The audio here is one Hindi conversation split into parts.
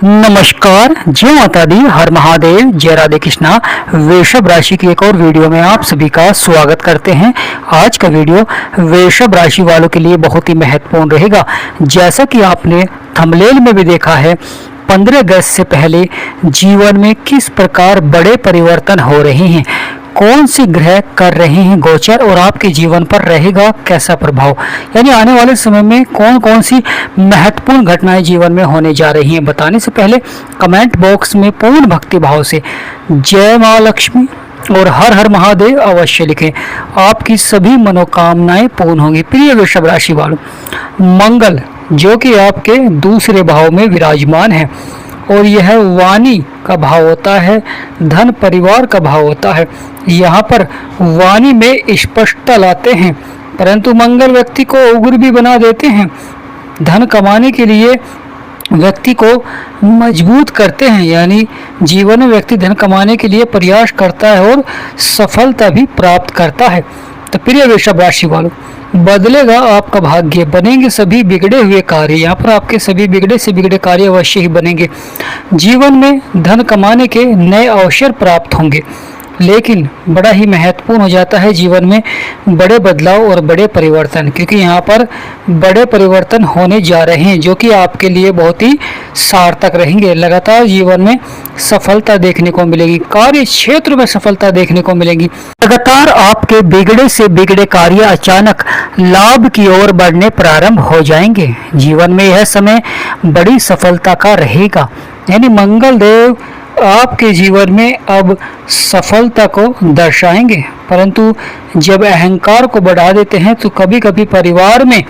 नमस्कार, जय माता दी, हर महादेव, जय राधे कृष्णा। वृषभ राशि की एक और वीडियो में आप सभी का स्वागत करते हैं। आज का वीडियो वृषभ राशि वालों के लिए बहुत ही महत्वपूर्ण रहेगा। जैसा कि आपने थंबनेल में भी देखा है, 15 अगस्त से पहले जीवन में किस प्रकार बड़े परिवर्तन हो रहे हैं, कौन से ग्रह कर रहे हैं गोचर और आपके जीवन पर रहेगा कैसा प्रभाव, यानी आने वाले समय में कौन कौन सी महत्वपूर्ण घटनाएं जीवन में होने जा रही हैं। बताने से पहले कमेंट बॉक्स में पूर्ण भक्ति भाव से जय मां लक्ष्मी और हर हर महादेव अवश्य लिखें। आपकी सभी मनोकामनाएं पूर्ण होंगी। प्रिय वृषभ राशि वालों, मंगल जो कि आपके दूसरे भाव में विराजमान है और यह वाणी का भाव होता है, धन परिवार का भाव होता है। यहाँ पर वाणी में स्पष्टता लाते हैं, परंतु मंगल व्यक्ति को उग्र भी बना देते हैं। धन कमाने के लिए व्यक्ति को मजबूत करते हैं, यानी जीवन में व्यक्ति धन कमाने के लिए प्रयास करता है और सफलता भी प्राप्त करता है। तो प्रिय वृषभ राशि वालों, बदलेगा आपका भाग्य, बनेंगे सभी बिगड़े हुए कार्य। यहाँ पर आपके सभी बिगड़े से बिगड़े कार्य अवश्य ही बनेंगे। जीवन में धन कमाने के नए अवसर प्राप्त होंगे, लेकिन बड़ा ही महत्वपूर्ण हो जाता है जीवन में बड़े बदलाव और बड़े परिवर्तन, क्योंकि यहाँ पर बड़े परिवर्तन होने जा रहे हैं जो कि आपके लिए बहुत ही सार्थक रहेंगे। लगातार जीवन में सफलता देखने को मिलेगी, कार्य क्षेत्र में सफलता देखने को मिलेगी। लगातार आपके बिगड़े से बिगड़े कार्य अचानक लाभ की ओर बढ़ने प्रारंभ हो जाएंगे। जीवन में यह समय बड़ी सफलता का रहेगा, यानी मंगल देव आपके जीवन में अब सफलता को दर्शाएंगे। परंतु जब अहंकार को बढ़ा देते हैं तो कभी कभी परिवार में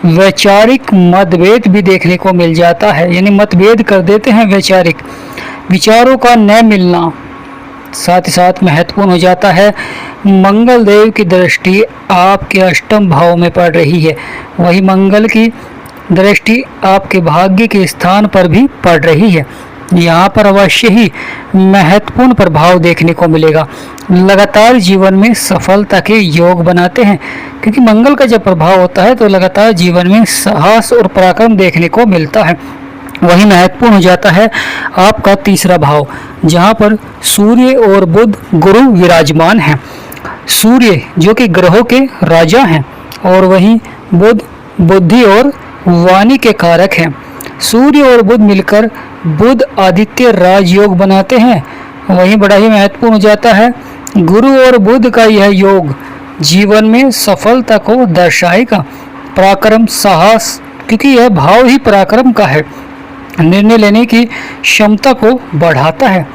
वैचारिक मतभेद भी देखने को मिल जाता है, यानी मतभेद कर देते हैं। वैचारिक विचारों का न मिलना साथ ही साथ महत्वपूर्ण हो जाता है। मंगल देव की दृष्टि आपके अष्टम भाव में पड़ रही है, वही मंगल की दृष्टि आपके भाग्य के स्थान पर भी पड़ रही है। यहाँ पर अवश्य ही महत्वपूर्ण प्रभाव देखने को मिलेगा। लगातार जीवन में सफलता के योग बनाते हैं, क्योंकि मंगल का जब प्रभाव होता है तो लगातार जीवन में साहस और पराक्रम देखने को मिलता है। वही महत्वपूर्ण हो जाता है आपका तीसरा भाव, जहाँ पर सूर्य और बुध गुरु विराजमान हैं। सूर्य जो कि ग्रहों के राजा हैं और वहीं बुध बुद्धि और वाणी के कारक हैं। सूर्य और बुध मिलकर बुध आदित्य राजयोग बनाते हैं। वहीं बड़ा ही महत्वपूर्ण हो जाता है गुरु और बुध का यह योग जीवन में सफलता को दर्शाएगा। पराक्रम, साहस, क्योंकि यह भाव ही पराक्रम का है, निर्णय लेने की क्षमता को बढ़ाता है।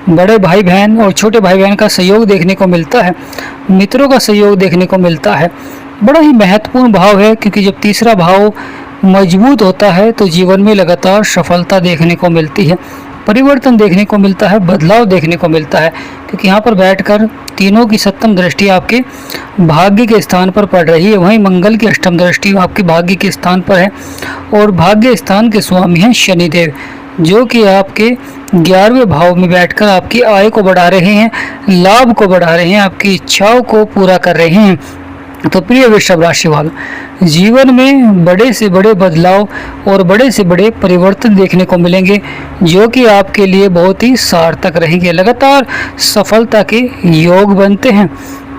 बड़े भाई बहन और छोटे भाई बहन का सहयोग देखने को मिलता है, मित्रों का सहयोग देखने को मिलता है। बड़ा ही महत्वपूर्ण भाव है, क्योंकि जब तीसरा भाव मजबूत होता है तो जीवन में लगातार सफलता देखने को मिलती है, परिवर्तन देखने को मिलता है, बदलाव देखने को मिलता है। क्योंकि यहाँ पर बैठकर तीनों की सप्तम दृष्टि आपके भाग्य के स्थान पर पड़ रही है, वहीं मंगल की अष्टम दृष्टि आपके भाग्य के स्थान पर है और भाग्य स्थान के स्वामी हैं शनिदेव, जो कि आपके 11वें भाव में बैठकर आपकी आय को बढ़ा रहे हैं, लाभ को बढ़ा रहे हैं, आपकी इच्छाओं को पूरा कर रहे हैं। तो प्रिय वृषभ राशि वालों, जीवन में बड़े से बड़े बदलाव और बड़े से बड़े परिवर्तन देखने को मिलेंगे, जो कि आपके लिए बहुत ही सार्थक रहेंगे। लगातार सफलता के योग बनते हैं,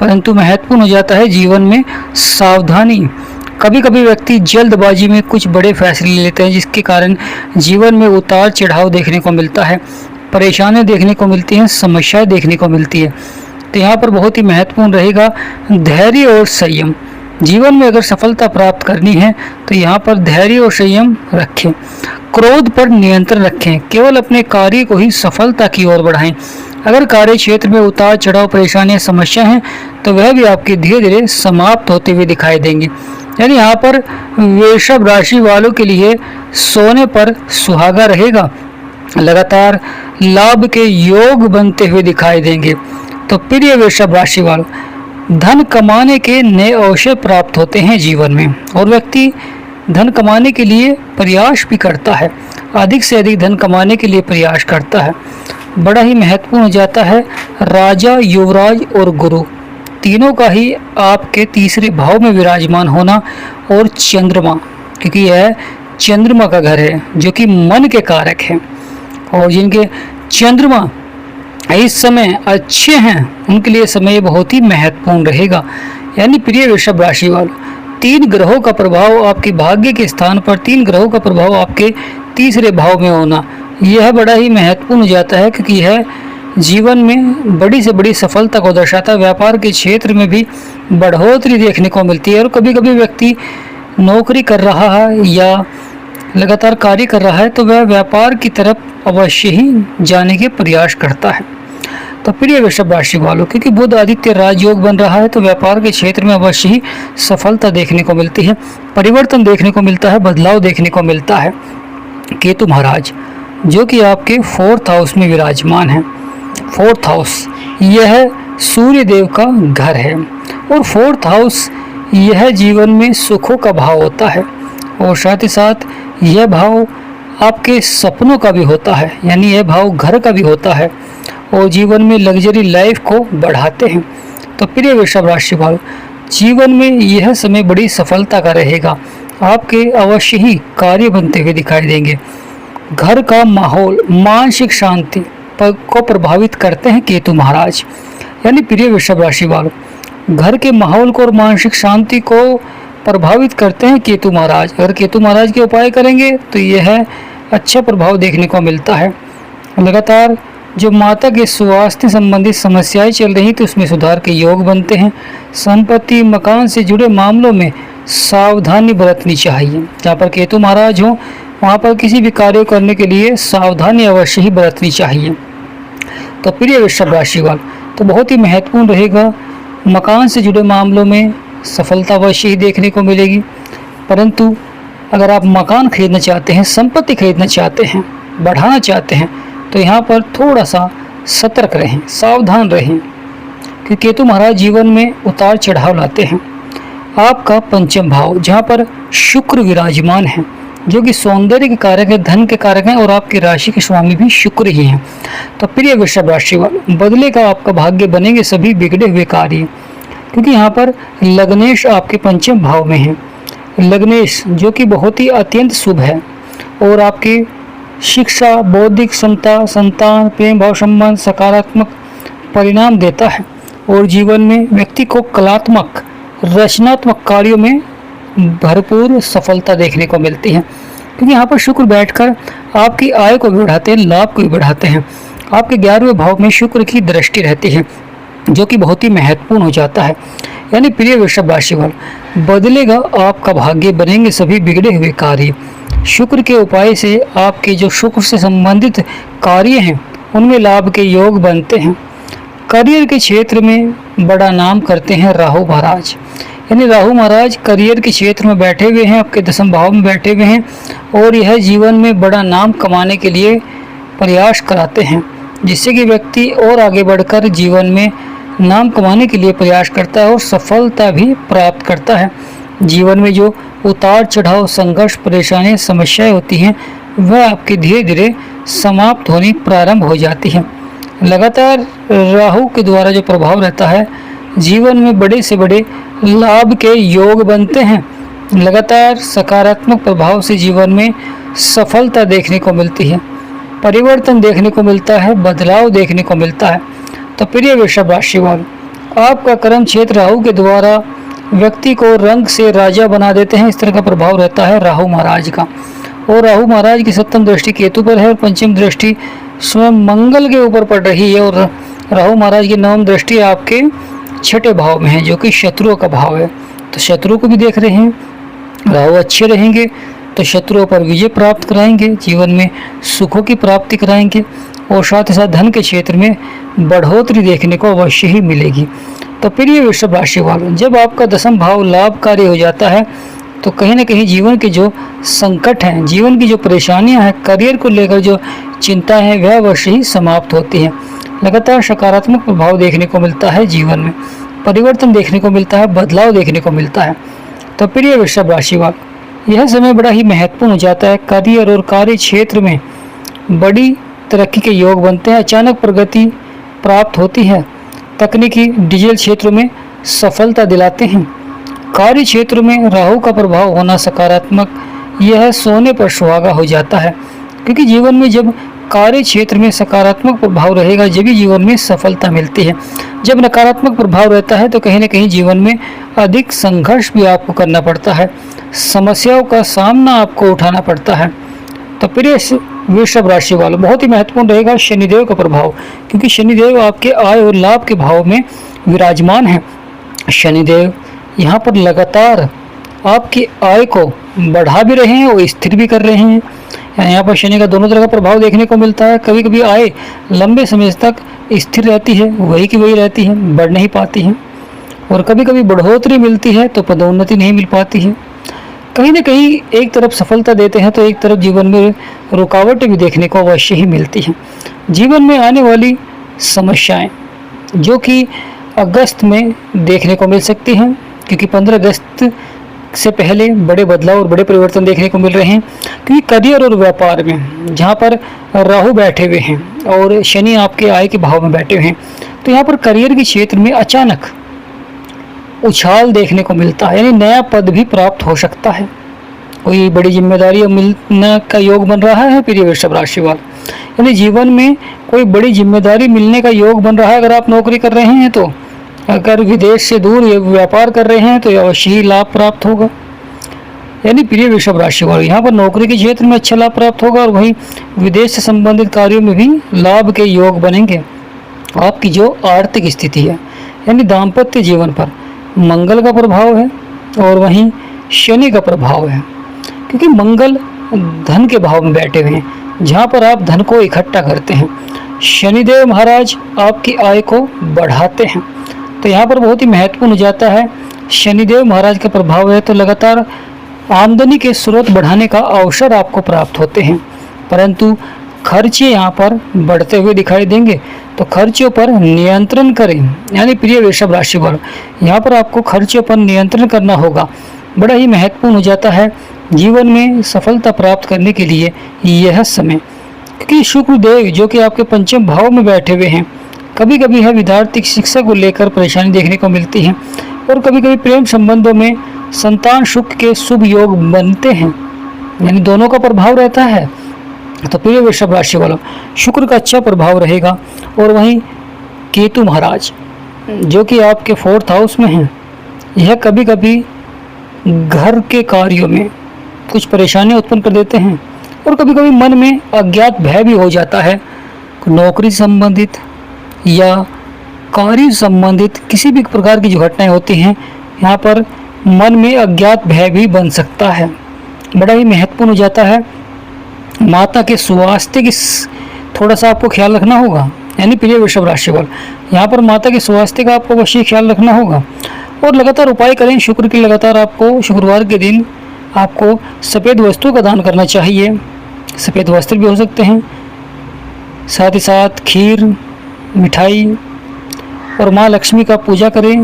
परंतु महत्वपूर्ण हो जाता है जीवन में सावधानी। कभी कभी व्यक्ति जल्दबाजी में कुछ बड़े फैसले लेते हैं, जिसके कारण जीवन में उतार चढ़ाव देखने को मिलता है, परेशानियां देखने को मिलती हैं, समस्याएं देखने को मिलती है। तो यहाँ पर बहुत ही महत्वपूर्ण रहेगा धैर्य और संयम। जीवन में अगर सफलता प्राप्त करनी है तो यहाँ पर धैर्य और संयम रखें, क्रोध पर नियंत्रण रखें, केवल अपने कार्य को ही सफलता की ओर बढ़ाएं। अगर कार्य क्षेत्र में उतार चढ़ाव, परेशानियां, समस्या हैं तो वह भी आपके धीरे धीरे समाप्त होते हुए दिखाई देंगे। यानी यहाँ पर वृषभ राशि वालों के लिए सोने पर सुहागा रहेगा, लगातार लाभ के योग बनते हुए दिखाई देंगे। तो प्रिय वृषभ राशि वालों, धन कमाने के नए अवसर प्राप्त होते हैं जीवन में और व्यक्ति धन कमाने के लिए प्रयास भी करता है, अधिक से अधिक धन कमाने के लिए प्रयास करता है। बड़ा ही महत्वपूर्ण हो जाता है राजा, युवराज और गुरु तीनों का ही आपके तीसरे भाव में विराजमान होना और चंद्रमा, क्योंकि यह चंद्रमा का घर है जो कि मन के कारक है। और जिनके चंद्रमा इस समय अच्छे हैं उनके लिए समय बहुत ही महत्वपूर्ण रहेगा। यानी प्रिय वृषभ राशि वालों, 3 ग्रहों का प्रभाव आपके भाग्य के स्थान पर, 3 ग्रहों का प्रभाव आपके तीसरे भाव में होना, यह बड़ा ही महत्वपूर्ण हो जाता है, क्योंकि यह जीवन में बड़ी से बड़ी सफलता को दर्शाता है। व्यापार के क्षेत्र में भी बढ़ोतरी देखने को मिलती है, और कभी कभी व्यक्ति नौकरी कर रहा है या लगातार कार्य कर रहा है तो वह व्यापार की तरफ अवश्य ही जाने के प्रयास करता है। तो प्रिय वृषभ राशि वालों, क्योंकि बुध आदित्य राजयोग बन रहा है तो व्यापार के क्षेत्र में अवश्य ही सफलता देखने को मिलती है, परिवर्तन देखने को मिलता है, बदलाव देखने को मिलता है। केतु महाराज जो कि आपके 4th हाउस में विराजमान है, 4th हाउस यह सूर्य देव का घर है, और 4th हाउस यह जीवन में सुखों का भाव होता है, और साथ ही साथ यह भाव आपके सपनों का भी होता है, यानी यह भाव घर का भी होता है, और जीवन में लग्जरी लाइफ को बढ़ाते हैं। तो प्रिय वृषभ राशि वालों, जीवन में यह समय बड़ी सफलता का रहेगा, आपके अवश्य ही कार्य बनते हुए दिखाई देंगे। घर का माहौल मानसिक शांति को प्रभावित करते हैं केतु महाराज। यानी प्रिय वृषभ राशि वालों, घर के माहौल को और मानसिक शांति को प्रभावित करते हैं केतु महाराज। अगर केतु महाराज के उपाय करेंगे तो यह अच्छा प्रभाव देखने को मिलता है। लगातार जो माता के स्वास्थ्य संबंधित समस्याएं चल रही तो उसमें सुधार के योग बनते हैं। संपत्ति मकान से जुड़े मामलों में सावधानी बरतनी चाहिए। जहाँ पर केतु महाराज हो वहाँ पर किसी भी कार्य करने के लिए सावधानी अवश्य ही बरतनी चाहिए। तो प्रिय वृषभ राशि वाले, तो बहुत ही महत्वपूर्ण रहेगा। मकान से जुड़े मामलों में सफलता अवश्य ही देखने को मिलेगी, परंतु अगर आप मकान खरीदना चाहते हैं, संपत्ति खरीदना चाहते हैं, बढ़ाना चाहते हैं तो यहाँ पर थोड़ा सा सतर्क रहें, सावधान रहें, क्योंकि केतु महाराज जीवन में उतार चढ़ाव लाते हैं। आपका 5th भाव जहाँ पर शुक्र विराजमान है जो कि सौंदर्य के कारक है, धन के कारक हैं, और आपकी राशि के स्वामी भी शुक्र ही हैं। तो प्रिय वृषभ राशि वाले, बदलेगा आपका भाग्य, बनेंगे सभी बिगड़े हुए कार्य, क्योंकि यहाँ पर लग्नेश आपके 5th भाव में है। लग्नेश जो कि बहुत ही अत्यंत शुभ है, और आपकी शिक्षा, बौद्धिक क्षमता, संतान, प्रेम भाव संबंध सकारात्मक परिणाम देता है, और जीवन में व्यक्ति को कलात्मक रचनात्मक कार्यों में भरपूर सफलता देखने को मिलती है, क्योंकि यहाँ पर शुक्र बैठकर आपकी आय को भी बढ़ाते हैं, लाभ को भी बढ़ाते हैं। आपके 11वें भाव में शुक्र की दृष्टि रहती है जो कि बहुत ही महत्वपूर्ण हो जाता है। यानी प्रिय वृषभ राशि वाले, बदलेगा आपका भाग्य, बनेंगे सभी बिगड़े हुए कार्य। शुक्र के उपाय से आपके जो शुक्र से संबंधित कार्य हैं उनमें लाभ के योग बनते हैं। करियर के क्षेत्र में बड़ा नाम करते हैं राहु महाराज। यानी राहु महाराज करियर के क्षेत्र में बैठे हुए हैं, आपके 10वें भाव में बैठे हुए हैं, और यह जीवन में बड़ा नाम कमाने के लिए प्रयास कराते हैं, जिससे कि व्यक्ति और आगे बढ़कर जीवन में नाम कमाने के लिए प्रयास करता है और सफलता भी प्राप्त करता है। जीवन में जो उतार चढ़ाव, संघर्ष, परेशानियां, समस्याएं होती हैं वह आपके धीरे धीरे समाप्त होनी प्रारंभ हो जाती है। लगातार राहु के द्वारा जो प्रभाव रहता है, जीवन में बड़े से बड़े लाभ के योग बनते हैं। लगातार सकारात्मक प्रभाव से जीवन में सफलता देखने को मिलती है, परिवर्तन देखने को मिलता है, बदलाव देखने को मिलता है। तो प्रिय वृषभ राशि वालों, आपका कर्म क्षेत्र राहु के द्वारा व्यक्ति को रंग से राजा बना देते हैं। इस तरह का प्रभाव रहता है राहु महाराज का। और राहु महाराज की 7वीं दृष्टि केतु पर है और 5वीं दृष्टि स्वयं मंगल के ऊपर पड़ रही है, और राहु महाराज की 9वीं दृष्टि आपके 6ठे भाव में है जो कि शत्रुओं का भाव है। तो शत्रु को भी देख रहे हैं। राहु अच्छे रहेंगे तो शत्रुओं पर विजय प्राप्त कराएंगे, जीवन में सुखों की प्राप्ति कराएंगे, और साथ ही साथ धन के क्षेत्र में बढ़ोतरी देखने को अवश्य ही मिलेगी। तो प्रिय वृषभ राशि वालों, जब आपका 10वां भाव लाभकारी हो जाता है तो कहीं ना कहीं जीवन के जो संकट हैं, जीवन की जो परेशानियां हैं, करियर को लेकर जो चिंता है वह अवश्य ही समाप्त होती है। लगातार सकारात्मक प्रभाव देखने को मिलता है, जीवन में परिवर्तन देखने को मिलता है, बदलाव देखने को मिलता है। तो प्रिय वृषभ राशि वालों, यह समय बड़ा ही महत्वपूर्ण हो जाता है। करियर और कार्य क्षेत्र में बड़ी तरक्की के योग बनते हैं, अचानक प्रगति प्राप्त होती है। तकनीकी डिजिटल क्षेत्रों में सफलता दिलाते हैं। कार्य क्षेत्र में राहु का प्रभाव होना सकारात्मक, यह सोने पर सुहागा हो जाता है, क्योंकि जीवन में जब कार्य क्षेत्र में सकारात्मक प्रभाव रहेगा, जब भी जीवन में सफलता मिलती है। जब नकारात्मक प्रभाव रहता है तो कहीं ना कहीं जीवन में अधिक संघर्ष भी आपको करना पड़ता है, समस्याओं का सामना आपको उठाना पड़ता है। तो प्रिय वृषभ राशि वालों, बहुत ही महत्वपूर्ण रहेगा शनिदेव का प्रभाव, क्योंकि शनिदेव आपके आय और लाभ के भाव में विराजमान है। शनिदेव यहाँ पर लगातार आपकी आय को बढ़ा भी रहे हैं और स्थिर भी कर रहे हैं। यहाँ पर शनि का दोनों तरह का प्रभाव देखने को मिलता है। कभी कभी आय लंबे समय तक स्थिर रहती है, वही की वही रहती है, बढ़ नहीं पाती है, और कभी कभी बढ़ोतरी मिलती है तो पदोन्नति नहीं मिल पाती है। कहीं ना कहीं एक तरफ सफलता देते हैं तो एक तरफ जीवन में रुकावटें भी देखने को अवश्य ही मिलती हैं। जीवन में आने वाली समस्याएं जो कि अगस्त में देखने को मिल सकती हैं, क्योंकि 15 अगस्त से पहले बड़े बदलाव और बड़े परिवर्तन देखने को मिल रहे हैं। क्योंकि करियर और व्यापार में जहाँ पर राहु बैठे हुए हैं और शनि आपके आय के भाव में बैठे हुए हैं, तो यहाँ पर करियर के क्षेत्र में अचानक उछाल देखने को मिलता है, यानी नया पद भी प्राप्त हो सकता है, कोई बड़ी जिम्मेदारी मिलने का योग बन रहा है। प्रिय वृषभ राशि वाले, यानी जीवन में कोई बड़ी जिम्मेदारी मिलने का योग बन रहा है। अगर आप नौकरी कर रहे हैं तो, अगर विदेश से दूर व्यापार कर रहे हैं तो अवश्य ही लाभ प्राप्त होगा। यानी प्रिय वृषभ राशि वाले, यहाँ पर नौकरी के क्षेत्र में अच्छा लाभ प्राप्त होगा और वहीं विदेश से संबंधित कार्यों में भी लाभ के योग बनेंगे। आपकी जो आर्थिक स्थिति है, यानी दाम्पत्य जीवन पर मंगल का प्रभाव है और वहीं शनि का प्रभाव है, क्योंकि मंगल धन के भाव में बैठे हुए हैं, जहाँ पर आप धन को इकट्ठा करते हैं। शनिदेव महाराज आपकी आय को बढ़ाते हैं, तो यहाँ पर बहुत ही महत्वपूर्ण हो जाता है। शनिदेव महाराज का प्रभाव है तो लगातार आमदनी के स्रोत बढ़ाने का अवसर आपको प्राप्त होते हैं, परंतु खर्चे यहाँ पर बढ़ते हुए दिखाई देंगे, तो खर्चों पर नियंत्रण करें। यानी प्रिय वृषभ राशि वालों, यहाँ पर आपको खर्चों पर नियंत्रण करना होगा, बड़ा ही महत्वपूर्ण हो जाता है जीवन में सफलता प्राप्त करने के लिए यह समय। क्योंकि शुक्र देव जो कि आपके पंचम भाव में बैठे हुए हैं, कभी कभी है विद्यार्थी शिक्षा को लेकर परेशानी देखने को मिलती है, और कभी कभी प्रेम संबंधों में संतान सुख के शुभ योग बनते हैं, यानी दोनों का प्रभाव रहता है। तो प्रिय वृषभ राशि वालों, शुक्र का अच्छा प्रभाव रहेगा, और वहीं केतु महाराज जो कि आपके 4th हाउस में हैं, यह कभी कभी घर के कार्यों में कुछ परेशानियां उत्पन्न कर देते हैं, और कभी कभी मन में अज्ञात भय भी हो जाता है। नौकरी संबंधित या कार्य संबंधित किसी भी प्रकार की जो घटनाएं होती हैं, यहाँ पर मन में अज्ञात भय भी बन सकता है, बड़ा ही महत्वपूर्ण हो जाता है। माता के स्वास्थ्य की थोड़ा सा आपको ख्याल रखना होगा। यानी प्रिय वृषभ राशि वाले, यहाँ पर माता के स्वास्थ्य का आपको अवश्य ख्याल रखना होगा, और लगातार उपाय करें। शुक्र के लगातार आपको शुक्रवार के दिन आपको सफ़ेद वस्तु का दान करना चाहिए, सफ़ेद वस्त्र भी हो सकते हैं, साथ ही साथ खीर, मिठाई, और माँ लक्ष्मी का पूजा करें,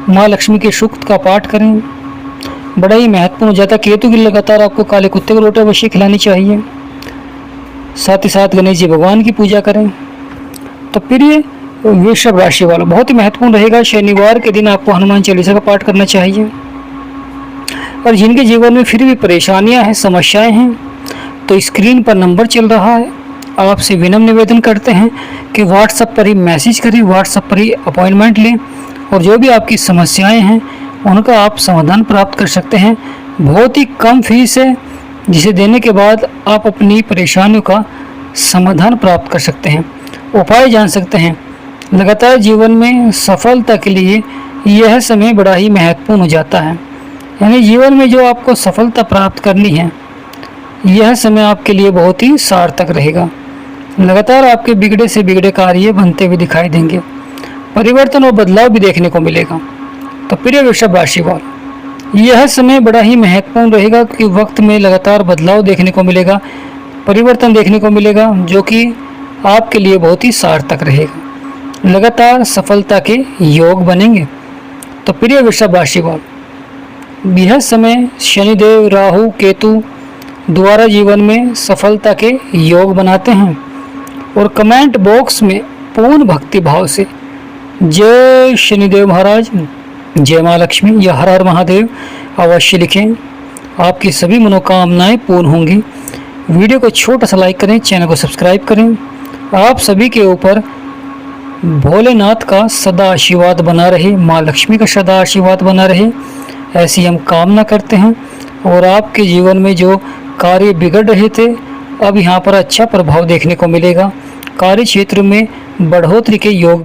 माँ लक्ष्मी के सूक्त का पाठ करें, बड़ा ही महत्वपूर्ण हो जाता है। केतु की लगातार आपको काले कुत्ते को रोटी अवश्य खिलानी चाहिए, साथ ही साथ गणेश जी भगवान की पूजा करें। तो प्रिय वृषभ राशि वालों, बहुत ही महत्वपूर्ण रहेगा, शनिवार के दिन आपको हनुमान चालीसा का पाठ करना चाहिए। और जिनके जीवन में फिर भी परेशानियां हैं, समस्याएं हैं, तो स्क्रीन पर नंबर चल रहा है, आपसे विनम्र निवेदन करते हैं कि व्हाट्सएप पर ही मैसेज करें, व्हाट्सएप पर ही अपॉइंटमेंट लें, और जो भी आपकी समस्याएं हैं उनका आप समाधान प्राप्त कर सकते हैं। बहुत ही कम फीस है, जिसे देने के बाद आप अपनी परेशानियों का समाधान प्राप्त कर सकते हैं, उपाय जान सकते हैं। लगातार जीवन में सफलता के लिए यह समय बड़ा ही महत्वपूर्ण हो जाता है। यानी जीवन में जो आपको सफलता प्राप्त करनी है, यह समय आपके लिए बहुत ही सार्थक रहेगा। लगातार आपके बिगड़े से बिगड़े कार्य बनते हुए दिखाई देंगे, परिवर्तन और बदलाव भी देखने को मिलेगा। तो प्रिय वृषभ राशि वालों, यह समय बड़ा ही महत्वपूर्ण रहेगा, कि वक्त में लगातार बदलाव देखने को मिलेगा, परिवर्तन देखने को मिलेगा, जो कि आपके लिए बहुत ही सार्थक रहेगा। लगातार सफलता के योग बनेंगे। तो प्रिय वृषभ राशि वालों, यह समय शनिदेव, राहु, केतु द्वारा जीवन में सफलता के योग बनाते हैं, और कमेंट बॉक्स में पूर्ण भक्ति भाव से जय शनिदेव महाराज, जय माँ लक्ष्मी या हर हर महादेव अवश्य लिखें। आपकी सभी मनोकामनाएं पूर्ण होंगी। वीडियो को छोटा सा लाइक करें, चैनल को सब्सक्राइब करें। आप सभी के ऊपर भोलेनाथ का सदा आशीर्वाद बना रहे, माँ लक्ष्मी का सदा आशीर्वाद बना रहे, ऐसी हम कामना करते हैं। और आपके जीवन में जो कार्य बिगड़ रहे थे, अब यहाँ पर अच्छा प्रभाव देखने को मिलेगा। कार्य क्षेत्र में बढ़ोतरी के योग